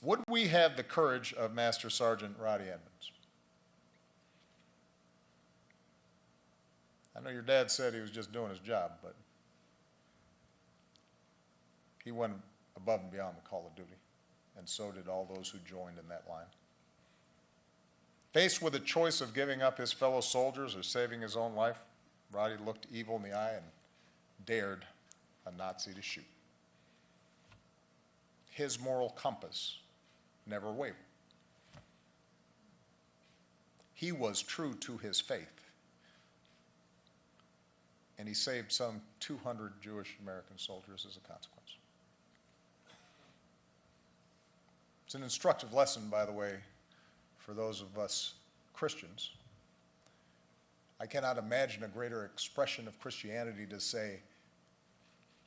Would we have the courage of Master Sergeant Roddy Edmunds? I know your dad said he was just doing his job, but he went above and beyond the call of duty, and so did all those who joined in that line. Faced with the choice of giving up his fellow soldiers or saving his own life, Roddy looked evil in the eye and dared a Nazi to shoot. His moral compass never wavered. He was true to his faith, and he saved some 200 Jewish American soldiers as a consequence. It's an instructive lesson, by the way, for those of us Christians. I cannot imagine a greater expression of Christianity to say,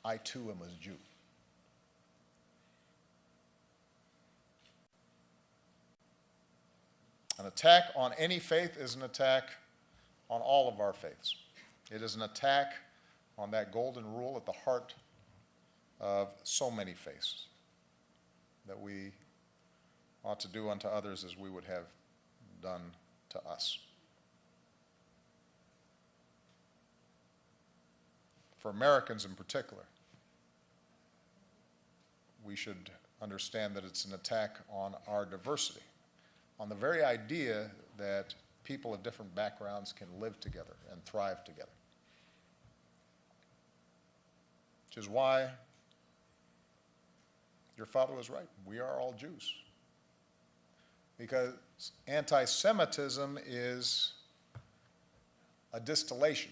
I too am a Jew. An attack on any faith is an attack on all of our faiths. It is an attack on that golden rule at the heart of so many faiths, that we ought to do unto others as we would have done to us. For Americans in particular, we should understand that it's an attack on our diversity, on the very idea that people of different backgrounds can live together and thrive together. Which is why your father was right. We are all Jews. Because anti-Semitism is a distillation,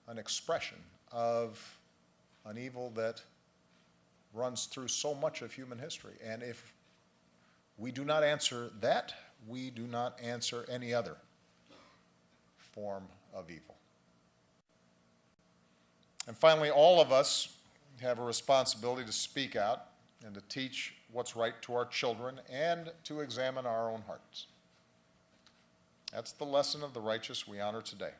an expression of an evil that runs through so much of human history. And if we do not answer that, we do not answer any other form of evil. And finally, all of us have a responsibility to speak out and to teach what's right to our children and to examine our own hearts. That's the lesson of the righteous we honor today.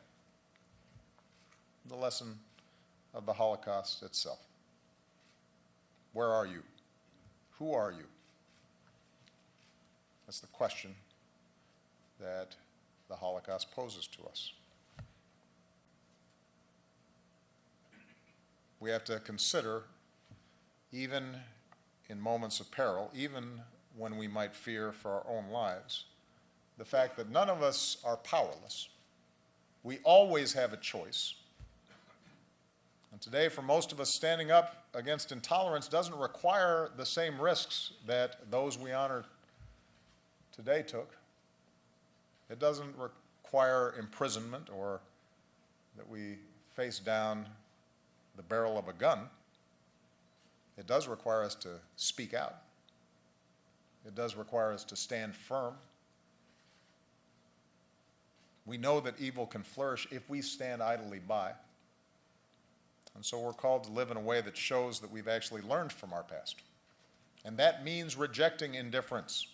The lesson of the Holocaust itself. Where are you? Who are you? That's the question that the Holocaust poses to us. We have to consider, even in moments of peril, even when we might fear for our own lives, the fact that none of us are powerless. We always have a choice. And today, for most of us, standing up against intolerance doesn't require the same risks that those we honor today took. It doesn't require imprisonment or that we face down the barrel of a gun. It does require us to speak out. It does require us to stand firm. We know that evil can flourish if we stand idly by. And so we're called to live in a way that shows that we've actually learned from our past. And that means rejecting indifference.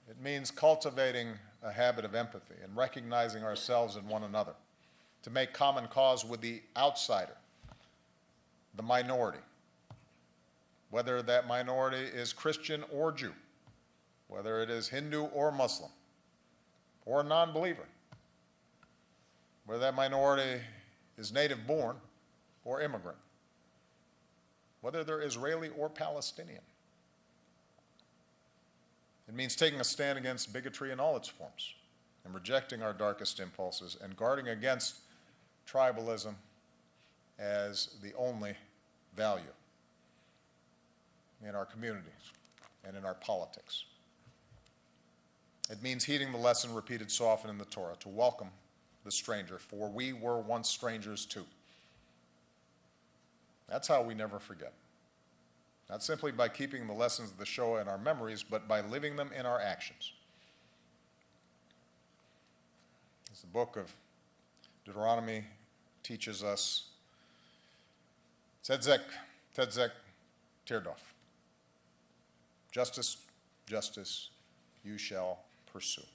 It means cultivating a habit of empathy and recognizing ourselves in one another, to make common cause with the outsider, the minority, whether that minority is Christian or Jew, whether it is Hindu or Muslim, or non-believer, whether that minority is native-born or immigrant, whether they're Israeli or Palestinian. It means taking a stand against bigotry in all its forms and rejecting our darkest impulses and guarding against tribalism as the only value in our communities and in our politics. It means heeding the lesson repeated so often in the Torah, to welcome the stranger, for we were once strangers too. That's how we never forget. Not simply by keeping the lessons of the Shoah in our memories, but by living them in our actions. As the book of Deuteronomy teaches us, tzedek, tzedek, tirdof. Justice, justice, you shall pursue.